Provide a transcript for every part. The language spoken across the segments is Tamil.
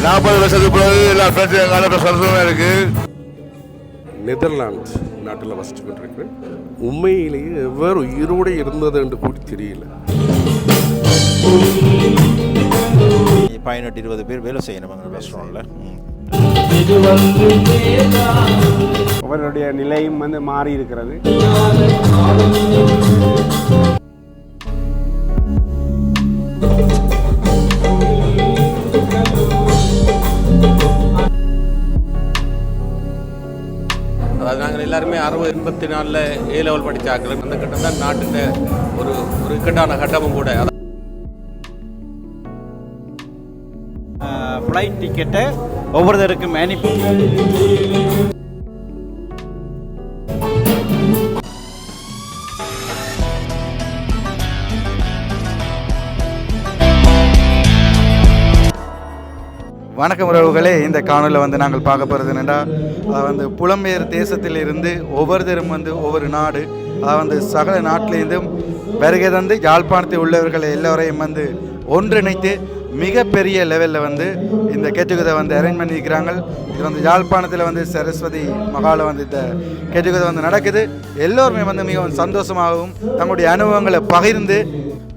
40 வருஷத்துக்கு பிறகு எல்லா ஃப்ரெண்ட்ஸும் சந்தோஷமாக இருக்குது. நெதர்லாந்து நாட்டில் வசிச்சு கொண்டிருக்கிறேன். உண்மையிலேயே எவ்வாறு உயிரோடு இருந்தது என்று கூட தெரியல. 18-20 பேர் வேலை செய்யணும் எங்கள் ரெஸ்டாரண்ட்டில். அவருடைய நிலையும் மாறி இருக்கிறது. அதாவது நாங்கள் எல்லாருமே 60-84 A லெவல் படித்தாக்கள். அந்த கட்டம் தான் நாட்டின் ஒரு இக்கட்டான கட்டமும் கூட. ஃப்ளைட் டிக்கெட்டை ஒவ்வொருத்தருக்கும் அனுப்பி வணக்கம் உறவுகளே, இந்த காணொலியில் நாங்கள் பார்க்க போகிறது என்னென்னா, அதை புலம்பெயர் தேசத்திலிருந்து ஒவ்வொருத்தரும் ஒவ்வொரு நாடு, அதை சகல நாட்டிலேருந்தும் வருகை தந்து யாழ்ப்பாணத்தில் உள்ளவர்களை எல்லோரையும் ஒன்றிணைத்து மிகப்பெரிய லெவலில் இந்த கெட்டுகதை அரேஞ்ச் பண்ணியிருக்கிறாங்க. இது யாழ்ப்பாணத்தில் சரஸ்வதி மகாலில் இந்த கெட்டுகதை நடக்குது. எல்லோருமே மிகவும் சந்தோஷமாகவும் தங்களுடைய அனுபவங்களை பகிர்ந்து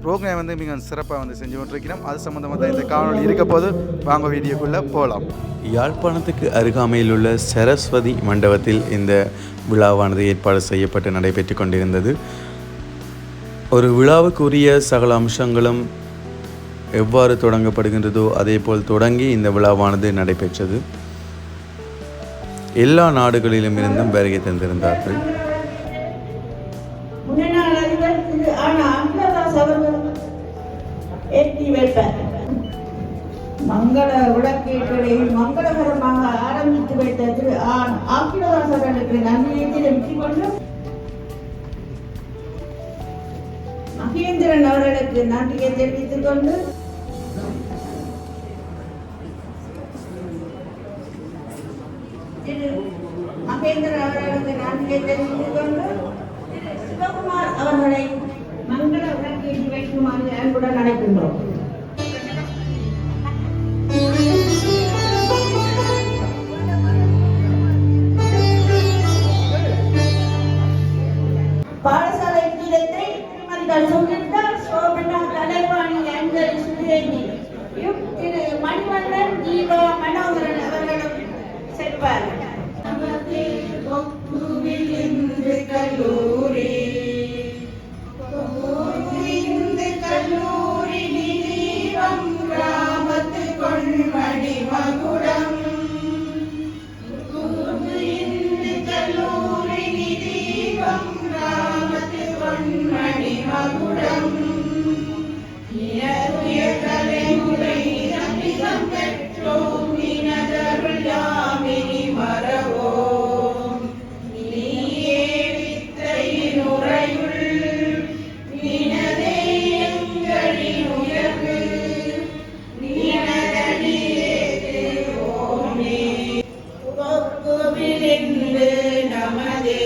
ப்ரோக்ராம் மிகவும் சிறப்பாக செஞ்சு கொண்டிருக்கிறோம். அது சம்மந்தமாக தான் இந்த காணொலி இருக்க போது. வாங்க வீடியோக்குள்ளே போகலாம். யாழ்ப்பாணத்துக்கு அருகாமையில் உள்ள சரஸ்வதி மண்டபத்தில் இந்த விழாவானது ஏற்பாடு செய்யப்பட்டு நடைபெற்று கொண்டிருந்தது. ஒரு விழாவுக்குரிய சகல அம்சங்களும் எவ்வாறு தொடங்கப்படுகின்றதோ அதே போல் தொடங்கி இந்த விழாவானது நடைபெற்றது. எல்லா நாடுகளிலும் இருந்தும் வருகை தந்திருந்தார்கள். மங்கள விளக்கேற்றலை மங்களகரமாக ஆரம்பித்து வைத்த திரு ஆக்கிரவாசர்களுக்கு நன்றியை தெரிவித்துக் கொண்டு மகேந்திரன் அவர்களுக்கு நன்றியை தெரிவித்துக் கொண்டு திரு மகேந்திரன் அவர்களுக்கு நன்றியை தெரிவித்துக் கொண்டு திரு சிவகுமார் அவர்களை மங்கள விளக்கேற்றி வைக்குமாறு அன்புடன் அழைக்கின்றோம். பாடசாலை கீதத்தை திருமதிகள் சுகித்தார் சோபனா கலைவாணி அஞ்சலி சுரேனி திரு மணிவண்ணன் தீபா மனோகரன் அவர்களும் செல்வார். கல்லூரி கிராமத்து கொள்மணி மகுடம் கல்லூரி தீபம் கிராமத்து கொள்மணி மகுடம் தலைமுறை நம்பிதம் பெற்றோம் இனதருள் யாமினி மறவோம். நீயே வித்தையின் உரையுள் நினதே எங்களின் உயர்வு நினதனிலே திருவோமே கோவிலின்று நமதே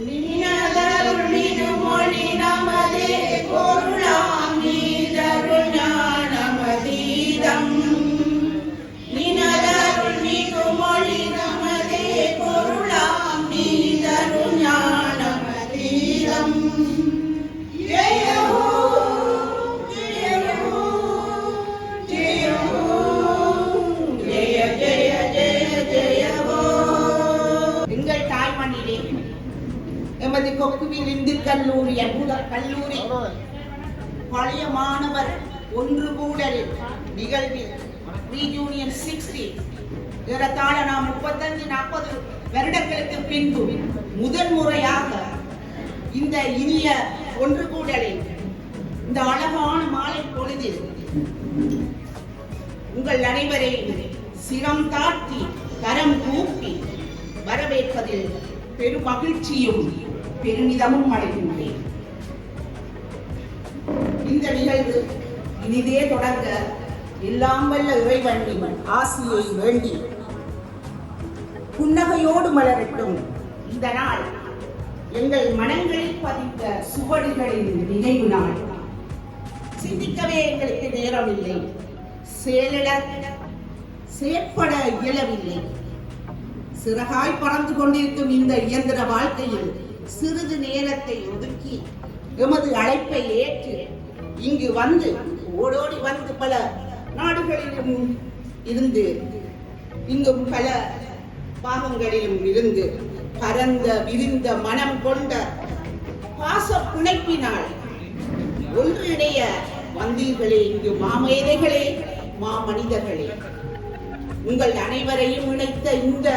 நினதருள் நினுமொழி நமதே பொருளாம் நீதருள் ஞானமதீதம் நினதருள் நினுமொழி நமதே பொருளாம் நீதருள் ஞானமதீதம். ஜெய ஹோ ஜெய ஹோ ஜெய ஹோ ஜெய ஜெய ஜெய ஜெய ஹோ. எங்கள் தாய்மண்ணிலே எமது கொக்குவில் இந்து கல்லூரி அற்புத கல்லூரி பழைய மாணவர் ஒன்று கூடல் நிகழ்வில் ரீயூனியன் 60 ஏறத்தாழ நாம் 35-40 வருடங்களுக்கு பின்பு முதல் முறையாக இந்த இனிய ஒன்று கூடலில் இந்த அழகான மாலை பொழுதில் உங்கள் அனைவரையும் சிரம் தாழ்த்தி கரம் கூப்பி வரவேற்பதில் பெரும் மகிழ்ச்சியும் பெருமிதமும் அடைகின்றேன். இந்த நிகழ்வு இனிதே தொடங்க எல்லாம் வல்ல இறைவனின் ஆசியை வேண்டி புன்னகையோடு மலரட்டும் இந்த நாள் எங்கள் மனங்களில் பதித்த சுவடுகளின் நினைவு நாள். சிந்திக்கவே எங்களுக்கு நேரமில்லை. செயலர் செயற்பட இயலவில்லை. சிறகாய் பறந்து கொண்டிருக்கும் இந்த இயந்திர வாழ்க்கையில் சிறிது நேரத்தை ஒதுக்கி எமது அழைப்பை ஏற்று இங்கு வந்து ஓடோடி வந்து பல நாடுகளிலும் இருந்து இங்கும் பல பாகங்களிலும் இருந்து பரந்த விரிந்த மனம் கொண்ட பாச பிணைப்பினால் ஒன்றிணைய வந்தீர்களே இங்கு மாமேதைகளே, மாமனிதர்களே. உங்கள் அனைவரையும் இணைத்த இந்த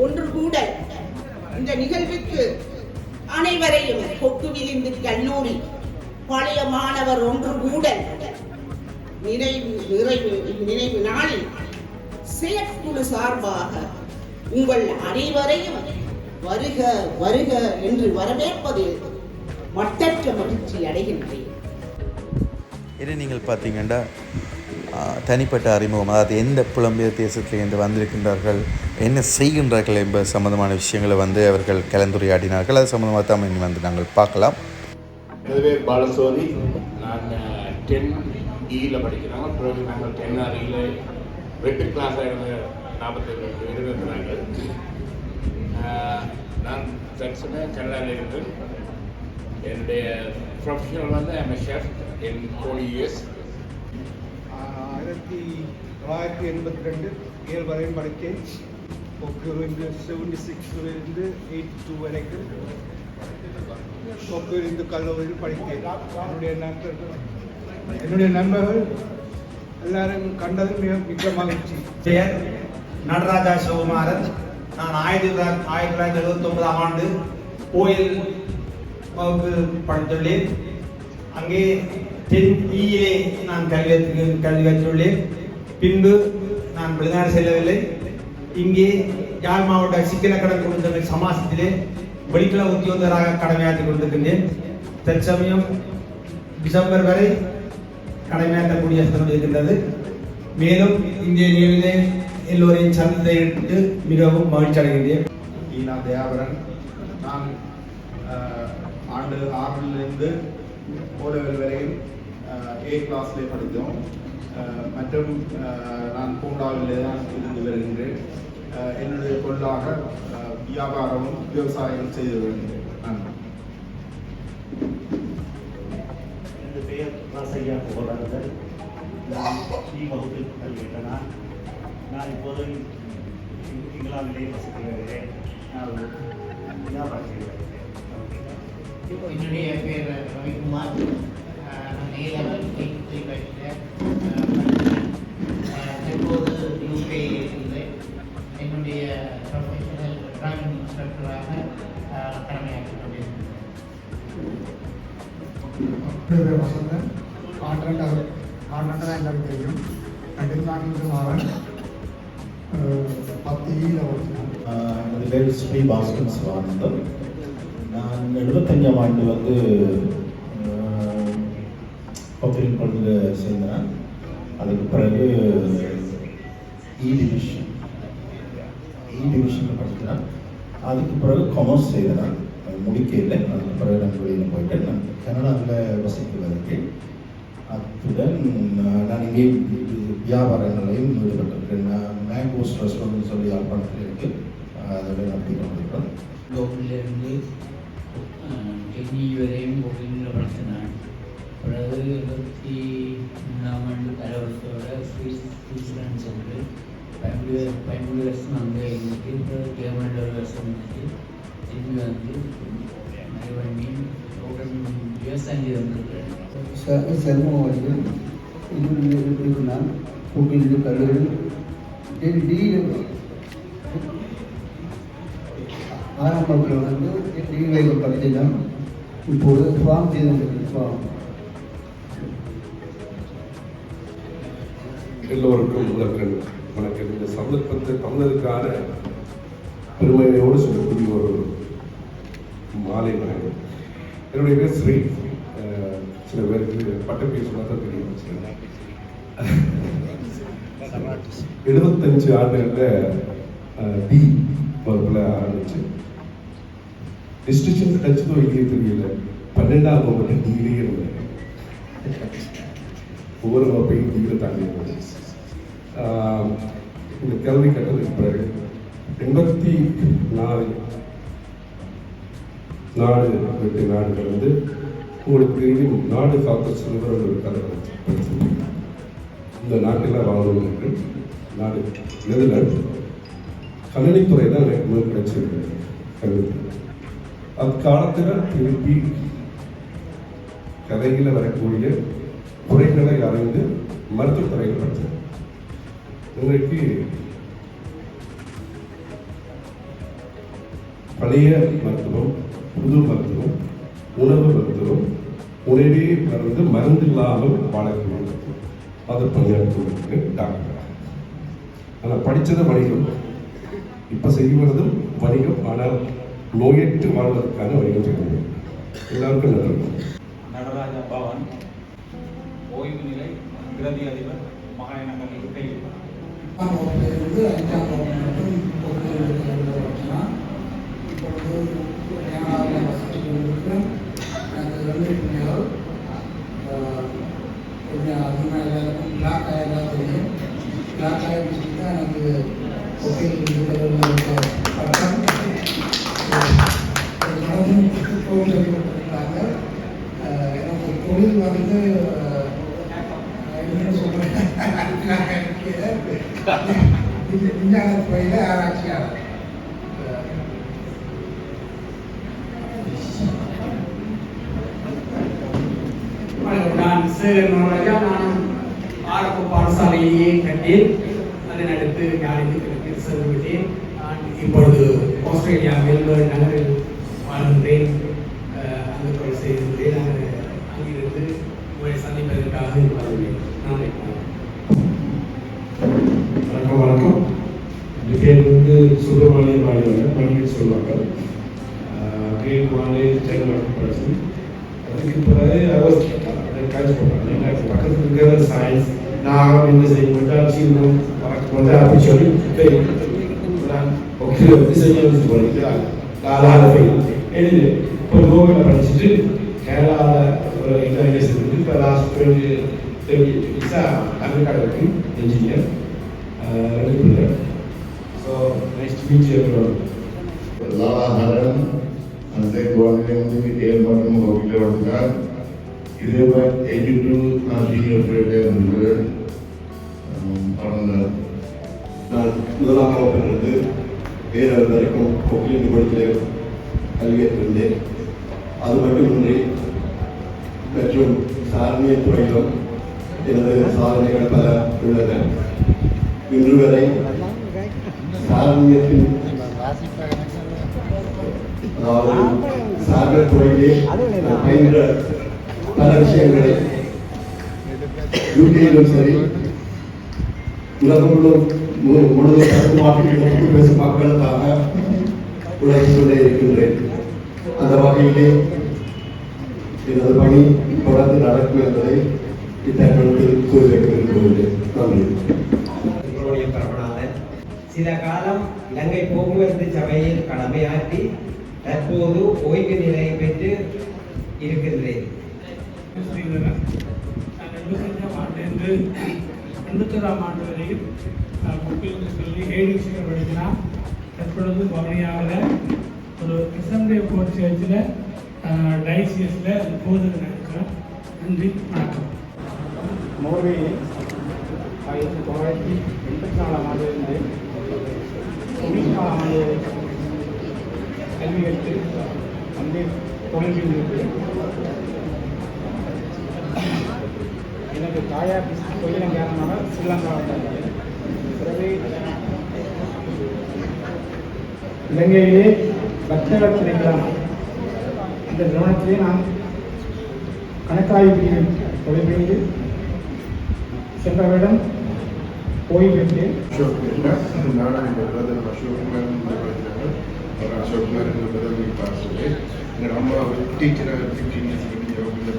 ஒன்று கூட இந்த நிகழ்வுக்கு அனைவரையும் கொக்கு விரிந்து கல்லூரி பழைய மாணவர் ஒன்று கூட நினைவு நாளில் செயற்குழு சார்பாக உங்கள் அனைவரையும் வருக வருக என்று வரவேற்பதில் மட்டற்ற மகிழ்ச்சி அடைகின்றேன். இதை நீங்கள் பார்த்தீங்கன்னா தனிப்பட்ட அறிமுகம், அதாவது எந்த புலம்பெயர் தேசத்திலிருந்து வந்திருக்கின்றார்கள், என்ன செய்கின்றார்கள் என்பது சம்பந்தமான விஷயங்களை அவர்கள் கலந்துரையாடினார்கள். அது சம்பந்தமாக தான் இனி நாங்கள் பார்க்கலாம். எனது பேர் பாலசோதி. நான் 10E படிக்கிறோம். பிறகு நாங்கள் 10RE வெட்டு கிளாஸாக இருந்த 47 பேர் இருக்கிறாங்க. நான் தற்சமய கனடாவில் இருக்கேன். என்னுடைய professional I'm chef in 40 years. 1982 ஏழு வரையும் படித்தேன். 76 82 வரைக்கும் இந்து கல்லூரியில் படித்தேன். என்னுடைய நண்பர்கள் எல்லாரும் கண்டது மிக மகிழ்ச்சி. பெயர் நடராஜா சிவகுமாரன். நான் 1979ஆம் ஆண்டு கோயில் வகுப்பு படித்துள்ளேன். அங்கே 10E நான் கல்வி கற்றுள்ளேன். பின்பு நான் வெளிநாடு செல்லவில்லை. இங்கே யாழ் மாவட்ட சிக்கனக்கடன் குழுந்தமிழ் சமாசத்திலே வெளிக்கள உத்தியோகராக கடமையாற்றிக் கொண்டிருக்கின்றேன். தற்சமயம் டிசம்பர் வரை கடமையாற்றக்கூடிய சந்தர்ப்பம் இருக்கின்றது. மேலும் இந்திய நிகழ்விலே எல்லோரையும் சந்தித்து மிகவும் மகிழ்ச்சி அடைகின்றேன். ஈனா தயாபரன். நான் ஆண்டு 6லிருந்து ஓலெவல் வரையில் A கிளாஸிலே படித்தோம். மற்றும் நான் பூண்டாவிலே தான் இருந்து வருகின்றேன். என்னுடைய தொழிலாக வியாபாரமும் விவசாயம் செய்து வருகின்றேன். நன்றி. எனது பெயர் ராசையா புகழாளர். நான் C வகுப்பில் கல்விட்டேன். நான் இப்போது இங்கிலாந்திலே வசித்து வருகிறேன். நான் வியாபாரம் செய்து வருகிறேன். என்னுடைய பேர் ரவிக்குமார். நான் A-level 8th படிக்கிறேன். இப்போது UK இருக்கிறேன். என்னுடைய ப்ரொஃபஷனல் டிராயிங் இன்ஸ்ட்ரக்டராக கடமையாற்றிக் கொண்டிருக்கிறேன். வசந்தன். ஆண்டா எல்லாரும் தெரியும். 24 10E எனது பேர் ஸ்ரீ பாஸ்கர் சிவானந்தம். நான் 75ஆம் ஆண்டு பப்ளிக் பள்ளியில் சேர்ந்தேன். அதுக்கு பிறகு இ டிவிஷனில் படிக்கிறேன். அதுக்கு பிறகு காமர்ஸ் செய்தேன். முடிக்கல. அதுக்கு பிறகு நான் வெளியில் போயிட்டேன். நான் கனடாவில் வசித்து வருகிறேன். அத்துடன் நான் இங்கே வியாபாரங்களையும் ஈடுபட்டிருக்கேன். மேங்கோஸ் ரெஸ்டாரண்ட் சொல்லி யாழ்ப்பாணத்தில் இருக்குது. அதோட நடத்தி கொண்டிருக்கிறேன். கோவிலிருந்து 10E வரையும் கோவிலில் படித்தேன். பிறகு 23ஆம் ஆண்டு கலவரத்தோட ஸ்வீட்சர்லாந்து சென்று 15 வருஷம் அங்கே இருந்துட்டு பிறகு ஜெர்மனியில் ஒரு வருஷம் இருந்துட்டு திரும்பி வந்து மறுபடியும் விவசாயம் செய்து வந்திருக்கிறேன். செல்வம் நான் கூட்டிலிருந்து கல்லூரி ஆரம்பத்தில் டிவைகள் படித்தேன். இப்போது ஃபார்ம் செய்து ஃபார்ம். எல்லோருக்கும் முதற்கண் வணக்கம். இந்த சந்தர்ப்பத்தை தமிழருக்கான பெருமையோடு சொல்லக்கூடிய ஒரு மாலை வணக்கம். என்னுடைய பேர் ஸ்ரீ. சில பேருக்கு பட்டப்பேர் சொன்னா தான் தெரியும். 75 ஆண்டுகளில் டி வகுப்பில் ஆரம்பிச்சு டிஸ்டிங்ஷன் கிடைச்சதோ இல்லையே தெரியல. 12ஆம் வகுப்பு டிகிரியே இருந்தேன். ஒவ்வொரு வகுப்பையும் டிகிரி தாண்டி இருந்தது. இந்த கேள்வி கேட்டதுக்கு பிறகு 84 நாடுகள் வந்து உங்களுக்கு தெரியும். நாடு காக்க சொல்கிற ஒரு கதை இந்த நாட்டில் வாழ்ந்தவங்களுக்கு நாடு நெதர்லாந்து கணினித்துறை தான் எனக்கு கிடைச்சிருக்கு கல்வி. அக்காலத்தில் திருப்பி கதையில் வரக்கூடிய குறைகளை அறிந்து மருத்துவத்துறையில் படித்தேன். இன்றைக்கு பழைய மருத்துவம், புது மருத்துவம், உணவு மருத்துவம், உணவே மருந்து மருந்து இல்லாமல் வாழக்கூடிய அதை பணியாற்றுவதற்கு டாக்டர். ஆனால் படித்தது வணிகம், இப்போ செய்வதும் வணிகம். ஆனால் நோயற்று வாழ்வதற்கான வணிகம் செய்ய எல்லாருக்கும் நல்லது. நடராஜா பவன், ஓய்வு நிலை பிரதி அதிபர், மகாநகர் இருக்கை. 5ஆம் வகுப்பிலிருந்து 5ஆம் வகுப்பு மட்டும் இப்பொழுது கேனடாவில் வசித்து கொண்டிருக்கிறேன். எனக்கு 2 பிள்ளைகள். கொஞ்சம் அதிகமாக எல்லாருக்கும் பிளாக் ஆகியெல்லாம் தெரியும். பிளாக் ஆகி முடிச்சுட்டு எனக்கு ஒப்பீனியன் பட்டம் கொடுத்துருக்காங்க. எனக்கு தொழில் வந்து என்ன சொல்கிறேன், விஞ்ஞான துறையில் ஆராய்ச்சியாளர். நான் சேரனுடைய நான் ஆரம்ப பாடசாலையே கண்டேன். அதனடுத்து ஞானிக்கு சென்றுவிட்டேன். நான் இப்பொழுது ஆஸ்திரேலியா மெல்பர்ன் நகரில் வாழ்கின்றேன். அந்த தொழில் செய்கின்றேன். அங்கிருந்து உங்களை சந்திப்பதற்காக வருகிறேன். நன்றி. வணக்கம். என் பேர் வந்து சுப்பிரமணியன் வாழ்வாங்க, மணிக்கு சொல்லுவாங்க. கிரேட் 1 டென்மார்க் படிச்சு அதுக்கு பிறகு காய்ச்சி போட்டாங்க. எனக்கு பக்கத்தில் இருக்கிற சயின்ஸ் நான் என்ன செய்ய மாட்டேன் வந்து அப்படின்னு சொல்லி நான் ஓகே வந்து செய்ய வச்சு போகிறேன். எழுது இப்போ கோவிலில் படிச்சுட்டு கேரளாவில் ஒரு இன்டர்வியூஸ் இருந்து இப்போ லாஸ்ட் 20 அமெரிக்காவில் இருக்கு என்ஜினியர். 2 பிள்ளை. ஸோ நெக்ஸ்ட் மீட் லாலாஹரன் அந்த குவாலிட்டியிலிருந்து 7 மட்டும் கோவிலில் வந்தார். இதே 82 நான் சீனியர் பிரிவில் இருந்தேன். நான் 1ஆம் வகுப்பிலிருந்து 7வது வரைக்கும் கொக்கிலின் குளத்தில் கல்வியேற்றிருந்தேன். அது மட்டுமின்றி மற்றும் சாரணிய துறையிலும் எனது சாதனைகள் பல உள்ளன. இன்று வரை சாரணியத்தின் அதாவது சாகர துறையிலே பயின்ற பல விஷயங்களை யூகேயிலும் சரி உலகம் முழுவதும் தரமாற்றி பேசும் மக்களுக்காக உழைத்துக் கொண்டே இருக்கின்றேன். அந்த வகையிலே எனது பணி தொடர்ந்து நடக்கும் என்பதை இத்தகவலுக்கு கூறி வைக்கின்றேன். நன்றி. சில காலம் இலங்கை போக்குவரத்து சபையில் கடமையாற்றி தற்போது ஓய்வு நிலை பெற்று இருக்கின்றேன். 81ஆம் ஆண்டு வரையில் கொக்கிலிருந்து சொல்லி 7 விஷயங்கள் படிக்கிறான். தற்பொழுது வவுனியாவில் ஒரு கிருஷ்ணனுடைய போர் சேர்ச்சில் டைசியஸில் போதனை இருக்கிறேன். நன்றி, வணக்கம். நோர்வேயில் 1984ஆம் ஆண்டிலிருந்து 94ஆம் ஆண்டு கல்வி கற்று அங்கே தொழில் செய்திருக்கு. எனக்கு தாயார் தொழிலும் காரணமாக ஸ்ரீலங்கா வந்தார்கள். பிறகு இலங்கையிலே வர்த்தக திணைக்களம் அந்த நிறுவனத்திலே நான் கணக்காய்வு பிரிவில் தொழில் செய்து சென்ற வருடம் ஓய்வு பெற்றேன். நானும் இந்த பிரதர் அசோக்குமார் படிக்கிறாங்க. அவர் அசோக்குமார் என்ற பிரதர் பாஸ்டர். எங்கள் அம்மா டீச்சராக 15 years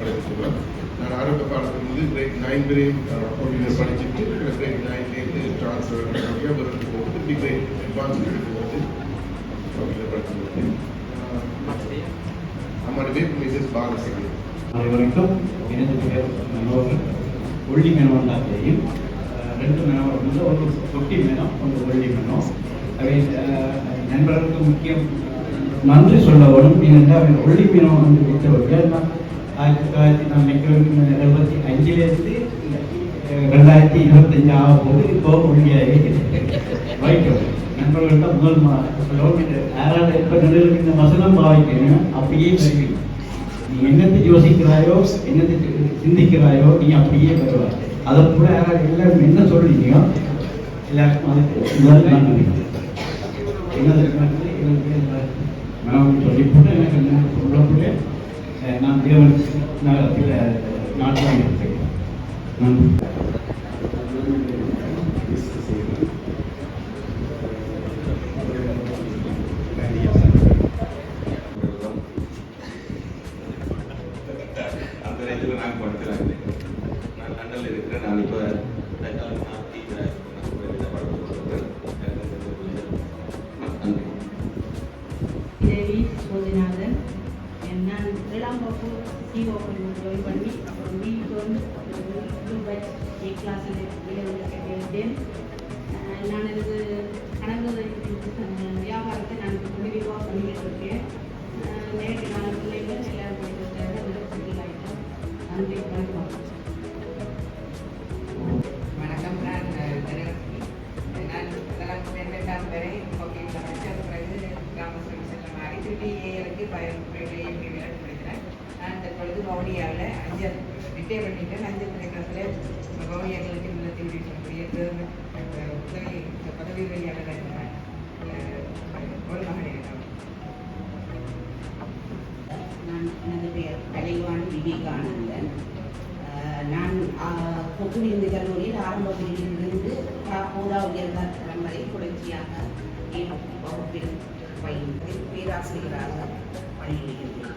படிச்சுருவேன். நான் ஆரம்ப காலத்திலிருந்து கிரேட் 9 வரையும் படிச்சுட்டு கிரேட் 9லேருந்து ட்ரான்ஸ்ஃபர் விவரத்துக்கு போகுது டிகிரேட் அட்வான்ஸ் எடுக்கும்போது படிச்சுருக்கேன். நம்மளோட பேர் மிஸ்ஸஸ் பாலசிங். அனைவருக்கும் எனது பெயர் மனோகர். ஒல்லி மெனவந்தாத்தையும் 2 மனம் வந்து ஒரு கொட்டி மனம் ஒரு வெள்ளி மனம். அவை நண்பர்களுக்கு முக்கியம் நன்றி சொல்ல வேணும். ஏனென்றால் அவர் வெள்ளி மீனம் வந்து விற்றவர்கள் 1975 2025 ஆகும் போது இப்போ ஒழியாகவே வைக்கிறோம். நண்பர்கள்ட்ட முதல் யாராவது இப்போ நடுவில் இந்த வசனம் பாவிக்கணும் அப்படியே வருவீங்க. நீ என்னத்தை யோசிக்கிறாயோ என்னத்தை சிந்திக்கிறாயோ நீ அப்படியே வருவாய். அதை கூட யாராவது எல்லாரும் என்ன சொல்றீங்களோ எல்லாருக்கும் அதுக்கு முதல் நன்றி. என்னதுக்கு நன்றி நான் சொல்லி போட்டு எனக்கு என்ன சொல்லப்பட்டு நான் தேவன் நகரத்தில் நாட்டில் இருக்கேன். நன்றி. அந்த நேரத்தில் நான் படுத்துறாங்க. நான் லண்டனில் இருக்கிறேன். நான் இப்போ தேவி சோதிநாதன். நான் 7ஆம் வகுப்பு சிஓ ஜாயின் பண்ணி அப்புறம் வீட்டுக்கு வந்து ஏ கிளாஸில் வந்து கட்டியிருந்தேன். நான் எனக்கு கணக்கு வியாபாரத்தை நான் விரிவாக பண்ணிக்கிட்டு இருக்கேன். நேற்று நான் பிள்ளைகள் எல்லாரும் படிக்கிறாங்க. செட்டில் ஆகிட்டோம். நன்றி. வணக்கம். வணக்கம். நான் தனலட்சுமி. நான் 2ஆம் வரை கோகையில் படித்த பிறகு கிராமத்தில் செல்ல மாறி திருப்பி ஏஎலுக்கு படிக்கிறேன். நான் தற்பொழுது வவுனியாவில் 5 ரிட்டையர் பண்ணிட்டேன். 5 கிளாஸில் வவுனியாக்களுக்கு நிலத்தில் இருக்கக்கூடிய உதவி பதவி உதவியாளர் ஒரு மகன் இருக்கிறோம். நான் எனது பெயர் கலைவாணி விவேகானந்தன். நான் கொக்குடி இந்து கல்லூரியில் ஆரம்ப பிரிவிலிருந்து பூரா உயர்தரம் வரை தொடர்ச்சியாக வகுப்பில் பயின்று பேராசிரியராக பணிபுரிகின்றேன்.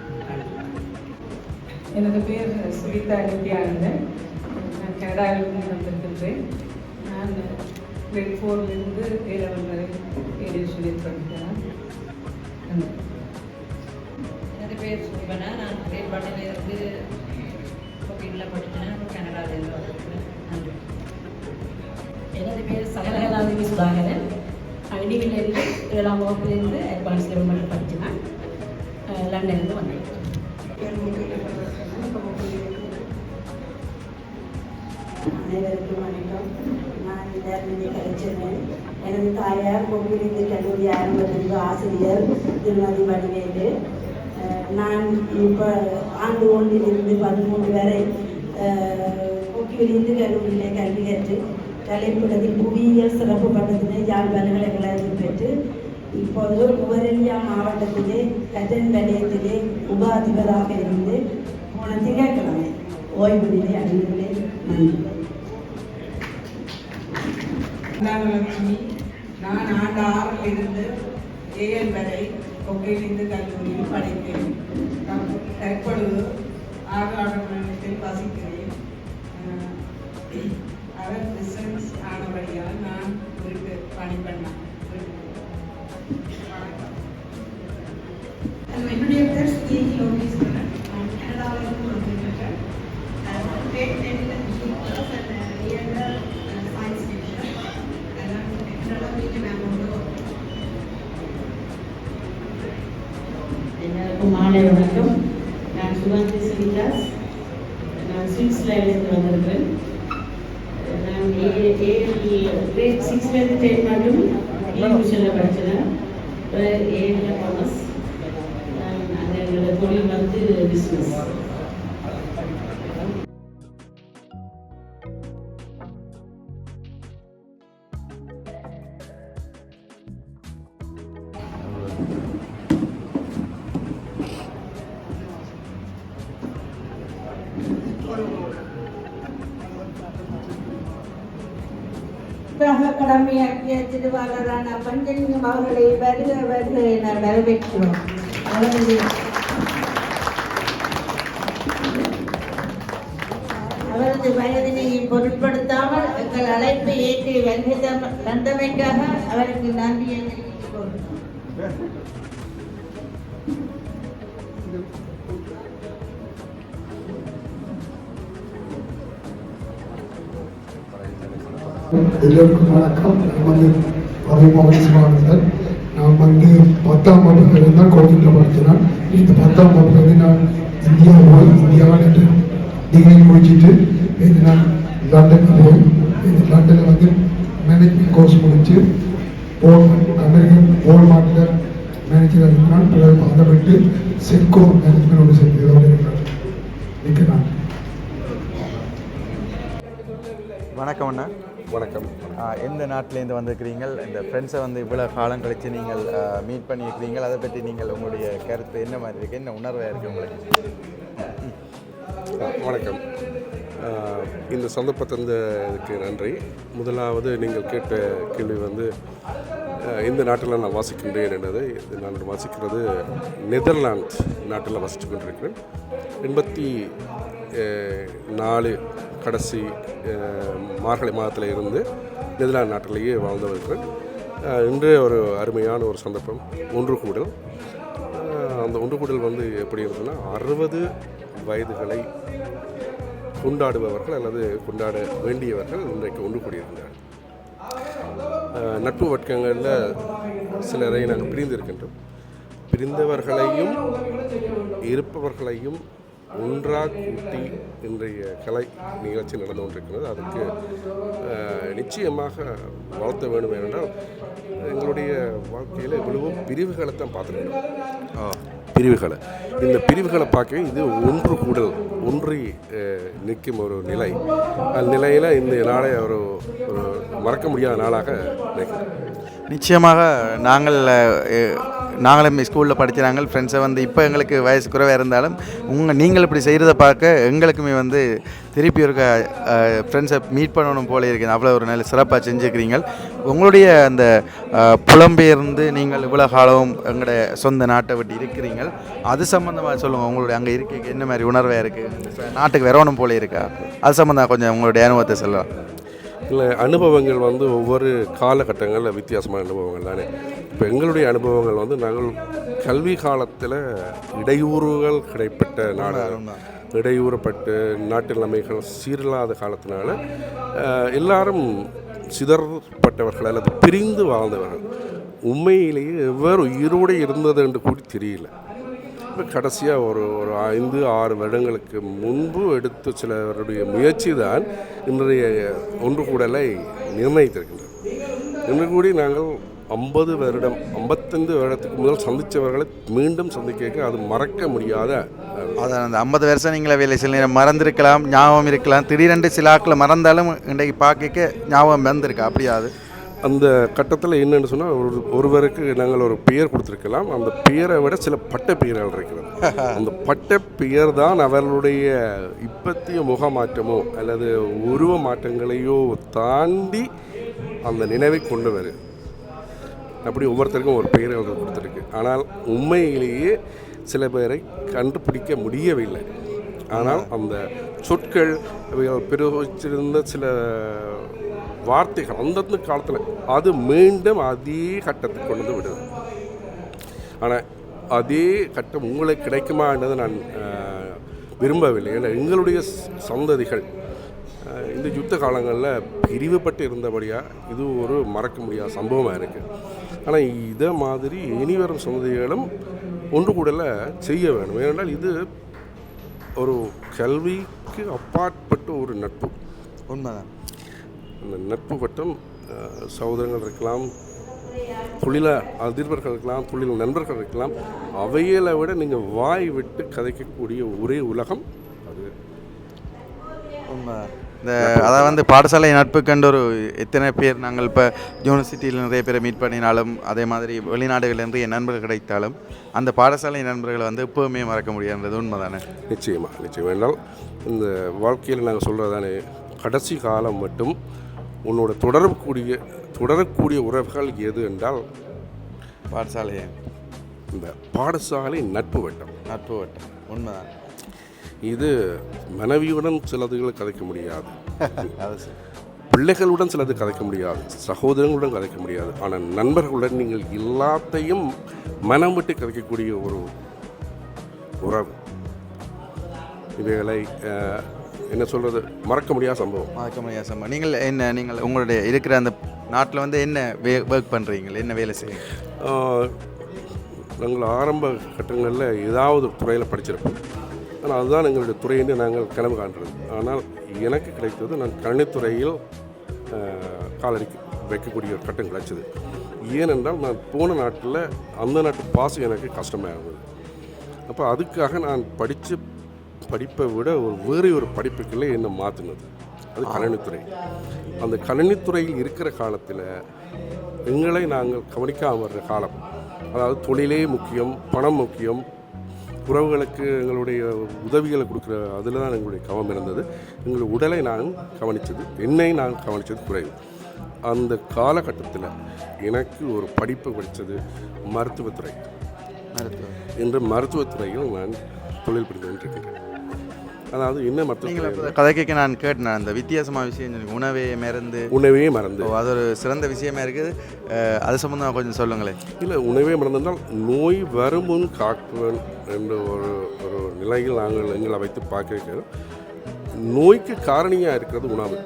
எனது பேர் சுவிதா நித்யானந்தன். நான் கனடாவில் வந்திருக்கின்றேன். நான் grade 4லிருந்து A-level வரை ஏடிஎஸ்டியில் படிக்கிறேன். எனது பேர் சுபனா. நான் grade 1லிருந்து கோகையில் படிக்கிறேன். கனடாவில் வந்திருக்கிறேன். நன்றி. எனது பேர் சகலகலாதேவி சுதாகரன். அடிவிலிருந்து 7ஆம் வகுப்பிலிருந்து அட்வான்ஸ் லெவல் மட்டும் படித்தேன். லண்டன்லேருந்து வந்தேன். அனைவருக்கும் வணக்கம். நான் இந்த கலைச்செல்வன். எனது தாயார் கொக்குடி கல்லூரி ஆரம்பத்திலிருந்து ஆசிரியர் திருமதி வடிவேலு. நான் இப்போ ஆண்டு 1லிருந்து 13 வரை கொக்குடி இந்து கல்லூரியிலே கல்வி கற்று தலைப்பிடத்தில் புவியியல் சிறப்பு பட்டத்தினை யாழ் பல்கலைக்கழகத்தில் பெற்று இப்போது நுவரெலியா மாவட்டத்திலே கஜன் நிலையத்திலே உப அதிபராக இருந்து போன திங்கட்கிழமை ஓய்வு நிலை அடைந்துள்ளேன். நன்றி. தனலட்சுமி. நான் ஆண்டு 6லிருந்து ஏஎல் வரை கொக்கையில் இந்து கல்லூரியில் படித்தேன். தற்பொழுது 6 மண்டலத்தில் வசிக்கிறேன். அவர் பிசினஸ் ஆனபடியால் நான் வீட்டு பணி பண்ணேன். என்னுடைய பேர் ஸ்ரீ லோகேஸ்வரன். நான் கனடாவிலிருந்து வந்திருக்கிறேன். grade 10 science division. எல்லாருக்கும் மாலை வணக்கம். நான் சுகாந்தி சிவிதாஸ். நான் ஸ்விட்சர்லாந்திலிருந்து வந்திருக்கிறேன். நான் grade 6லேருந்து 10 மட்டும் டியூஷனில் படித்தேன். ஏஎல்ல காமர்ஸ். அது எங்களோட தொழில் வந்து பிஸ்னஸ். கடமையாற்றிய திருவாளரான பஞ்சலிங்கம் அவர்களை வருக வருக என வரவேற்கிறோம். அவரது வயதினை பொருட்படுத்தாமல் எங்கள் அழைப்பை ஏற்றி வருகை தந்தமைக்காக அவருக்கு நன்றியை தெரிவித்துக் கொள்கிறோம். எல்லோருக்கும் வணக்கம். நான் வந்து ரவிமோகன் சிவானந்தன். நான் வந்து 10ஆம் வகுப்பு தான் கோவிலில் படித்தேன். இந்த 10ஆம் வகுப்பு நான் இந்தியாவில் டிகிரி முடிச்சுட்டு நான் லண்டனுக்கு போய் லண்டனில் வந்து மேனேஜ்மெண்ட் கோர்ஸ் முடித்து அமெரிக்கன் வால்மார்ட்டில் மேனேஜராக இருக்கிறான். பிறகு அதை விட்டு செட்கோ மேனேஜ்மெண்ட் சேர்த்து இருக்கிறான். வணக்கம் அண்ணா. வணக்கம். எந்த நாட்டிலேருந்து வந்திருக்கிறீங்கள்? இந்த ஃப்ரெண்ட்ஸை வந்து இவ்வளோ காலம் கழித்து நீங்கள் மீட் பண்ணியிருக்கிறீங்க, அதை பற்றி நீங்கள் உங்களுடைய கருத்து என்ன மாதிரி இருக்குது, என்ன உணர்வாக இருக்குது உங்களுக்கு? வணக்கம். இந்த சந்தர்ப்பத்தை இதுக்கு நன்றி. முதலாவது நீங்கள் கேட்ட கேள்வி வந்து இந்த நாட்டில் நான் வாசிக்கின்றேன் என்னது. நான் வாசிக்கிறது நெதர்லாந்து நாட்டில் வசித்து கொண்டிருக்கிறேன். 84 கடைசி மார்கழி மாதத்தில் இருந்து நெதர்லாந்து நாட்டிலேயே வாழ்ந்து வருகிறேன். இன்று ஒரு அருமையான ஒரு சந்தர்ப்பம் ஒன்று கூடல். அந்த ஒன்று கூடல் வந்து எப்படி இருந்ததுன்னா 60 வயதுகளை கொண்டாடுபவர்கள் அல்லது கொண்டாட வேண்டியவர்கள் இன்றைக்கு ஒன்று கூடியிருக்கிறார்கள். நட்பு வட்டங்களில் சிலரை நாங்கள் பிரிந்திருக்கின்றோம். பிரிந்தவர்களையும் இருப்பவர்களையும் ஒன்றாக கூட்டி இன்றைய கலை நிகழ்ச்சி நடந்து கொண்டிருக்கிறது. அதுக்கு நிச்சயமாக வாழ்த்த வேண்டும் என்றால் எங்களுடைய வாழ்க்கையில் இவ்வளவு பிரிவுகளை தான் பார்த்துருக்கோம். பிரிவுகளை இந்த பிரிவுகளை பார்க்க இது ஒன்று கூடல் ஒன்றி நிற்கும் ஒரு நிலை. அந்த நிலையில் இந்த நாளை ஒரு மறக்க முடியாத நாளாக நினைக்கிறேன். நிச்சயமாக நாங்களும் ஸ்கூலில் படிக்கிறாங்க ஃப்ரெண்ட்ஸை வந்து இப்போ எங்களுக்கு வயசு குறைவாக இருந்தாலும் நீங்கள் இப்படி செய்கிறத பார்க்க எங்களுக்குமே வந்து திருப்பி இருக்க ஃப்ரெண்ட்ஸை மீட் பண்ணணும் போல இருக்குது. அவ்வளோ ஒரு நல்ல சிறப்பாக செஞ்சுக்கிறீங்க. உங்களுடைய அந்த புலம்பெயர்ந்து நீங்கள் இவ்வளோ காலம் எங்களுடைய சொந்த நாட்டை விட்டு இருக்கிறீங்க, அது சம்மந்தமாக சொல்லுங்கள். உங்களுடைய அங்கே இருக்க என்ன மாதிரி உணர்வாக இருக்குது, நாட்டுக்கு வரணும் போல இருக்கா, அது சம்மந்தமாக கொஞ்சம் உங்களுடைய அனுபவத்தை சொல்லலாம். இல்லை, அனுபவங்கள் வந்து ஒவ்வொரு காலகட்டங்களில் வித்தியாசமான அனுபவங்கள் தானே. இப்போ எங்களுடைய அனுபவங்கள் வந்து நாங்கள் கல்வி காலத்தில் இடையூறுகள் கிடைப்பட்ட நாடுகள், இடையூறப்பட்டு நாட்டு நிலைமைகள் சீரில்லாத காலத்தினால எல்லாரும் சிதறப்பட்டவர்கள் அல்லது பிரிந்து வாழ்ந்தவர்கள். உண்மையிலேயே எவ்வாறு உயிரோடு இருந்தது என்று கூட தெரியல. இப்போ கடைசியாக ஒரு 5-6 வருடங்களுக்கு முன்பு எடுத்து சிலருடைய முயற்சி தான் இன்றைய ஒன்று கூடலை நிர்ணயித்திருக்கின்றனர். இன்று கூடி நாங்கள் 55 வருடத்துக்கு முதல் சந்தித்தவர்களை மீண்டும் சந்திக்க அது மறக்க முடியாத. அதான் அந்த 50 வருஷம் நீங்களே வேலை சில நேரம் மறந்துருக்கலாம், ஞாபகம் இருக்கலாம், திடீரென்று சில ஆட்களை மறந்தாலும் இன்றைக்கு பார்க்க ஞாபகம் வந்திருக்கா? அப்படியாது அந்த கட்டத்தில் என்னென்னு சொன்னால் ஒருவருக்கு நாங்கள் ஒரு பெயர் கொடுத்துருக்கலாம். அந்த பெயரை விட சில பட்ட பெயர்கள் இருக்கிறது. அந்த பட்ட பெயர் தான் அவர்களுடைய இப்பத்திய முகமாற்றமோ அல்லது உருவ மாற்றங்களையோ தாண்டி அந்த நினைவை கொண்டு வருது. அப்படி ஒவ்வொருத்தருக்கும் ஒரு பெயர்கள் கொடுத்துருக்கு. ஆனால் உண்மையிலேயே சில பேரை கண்டுபிடிக்க முடியவில்லை. ஆனால் அந்த சொற்கள் அவைகள் பிரயோகிச்சிருந்த சில வார்த்தைகள் அந்தந்த காலத்தில் அது மீண்டும் அதே கட்டத்துக்கு கொண்டு வந்து விடுது. ஆனால் அதே கட்டம் உங்களுக்கு கிடைக்குமா என்றதை நான் விரும்பவில்லை. ஏன்னா எங்களுடைய சந்ததிகள் இந்த யுத்த காலங்களில் பிரிவுபட்டு இருந்தபடியாக இது ஒரு மறக்க முடியாத சம்பவமாக இருக்குது. ஆனால் இதை மாதிரி இனிவரும் சந்ததிகளும் ஒன்று கூடல செய்ய வேண்டும். ஏனென்றால் இது ஒரு கல்விக்கு அப்பாற்பட்ட ஒரு நட்பு. உண்மைதான். அந்த நட்பு வட்டம் சகோதரங்கள் இருக்கலாம், தொழில அதிபர்கள் இருக்கலாம், தொழில் நண்பர்கள் இருக்கலாம். அவைகளை விட நீங்கள் வாய் விட்டு கதைக்கக்கூடிய ஒரே உலகம் அது. இந்த அதை வந்து பாடசாலை நட்பு கண்டு ஒரு எத்தனை பேர் நாங்கள் இப்போ யூனிவர்சிட்டியில் நிறைய பேரை மீட் பண்ணினாலும், அதே மாதிரி வெளிநாடுகள் என்று என் நண்பர்கள் கிடைத்தாலும் அந்த பாடசாலை நண்பர்களை வந்து எப்போவுமே மறக்க முடியாதுன்றது உண்மை தானே? நிச்சயம் என்றால் இந்த வாழ்க்கையில் நாங்கள் சொல்கிறதானே, கடைசி காலம் மட்டும் உன்னோட தொடரக்கூடிய உறவுகள் எது என்றால் பாடசாலை, இந்த பாடசாலை நட்பு வட்டம். உண்மைதான். இது மனைவியுடன் சிலதுகளை கதைக்க முடியாது, பிள்ளைகளுடன் சிலது கதைக்க முடியாது, சகோதரங்களுடன் கதைக்க முடியாது. ஆனால் நண்பர்களுடன் நீங்கள் எல்லாத்தையும் மனம் விட்டு கதைக்கக்கூடிய ஒரு உறவு. இவைகளை என்ன சொல்கிறது, மறக்க முடியாத சம்பவம். மறக்க முடியாத சம்பவம். நீங்கள் உங்களுடைய இருக்கிற அந்த நாட்டில் வந்து என்ன ஒர்க் பண்ணுறீங்க, என்ன வேலை செய்யுங்க? நாங்கள் ஆரம்ப கட்டங்களில் ஏதாவது துறையில் படிச்சிருப்போம். ஆனால் அதுதான் எங்களுடைய துறையின்னு நாங்கள் கனவு காண்றது. ஆனால் எனக்கு கிடைத்தது, நான் கணித்துறையில் காலடிக்கு வைக்கக்கூடிய ஒரு கட்டம் கிடைச்சது. ஏனென்றால் நான் போன நாட்டில் அந்த நாட்டு பாசம் எனக்கு கஷ்டமாக இருந்தது. அப்போ அதுக்காக நான் படிப்பை விட வேறு ஒரு படிப்புக்குள்ளே என்னை மாற்றினது அது கணினித்துறை. அந்த கணினித்துறையில் இருக்கிற காலத்தில் எங்களை நாங்கள் கவனிக்காமல் வர்ற காலம், அதாவது தொழிலே முக்கியம், பணம் முக்கியம், உறவுகளுக்கு எங்களுடைய உதவிகளை கொடுக்குற அதில் தான் எங்களுடைய கவனம் இருந்தது. எங்களுடைய உடலை நான் கவனித்தது, என்னை நான் கவனித்தது குறைவு. அந்த காலகட்டத்தில் எனக்கு ஒரு படிப்பு படித்தது மருத்துவத்துறை. இன்று மருத்துவத்துறையில் நான் தொழில் புரிந்து கொண்டிருக்கிறேன். அதாவது என்ன மருத்துவ கதைக்கு நான் கேட்டேன், அந்த வித்தியாசமான விஷயம் உணவே மறந்து அது ஒரு சிறந்த விஷயமா இருக்குது. அது சம்பந்தமாக கொஞ்சம் சொல்லுங்களேன். இல்லை, உணவே மறந்தால் நோய் வரும் முன் காக்குவன் என்ற ஒரு நிலையில் நாங்கள் எங்களை வைத்து பார்க்க, நோய்க்கு காரணியாக இருக்கிறது உணவு.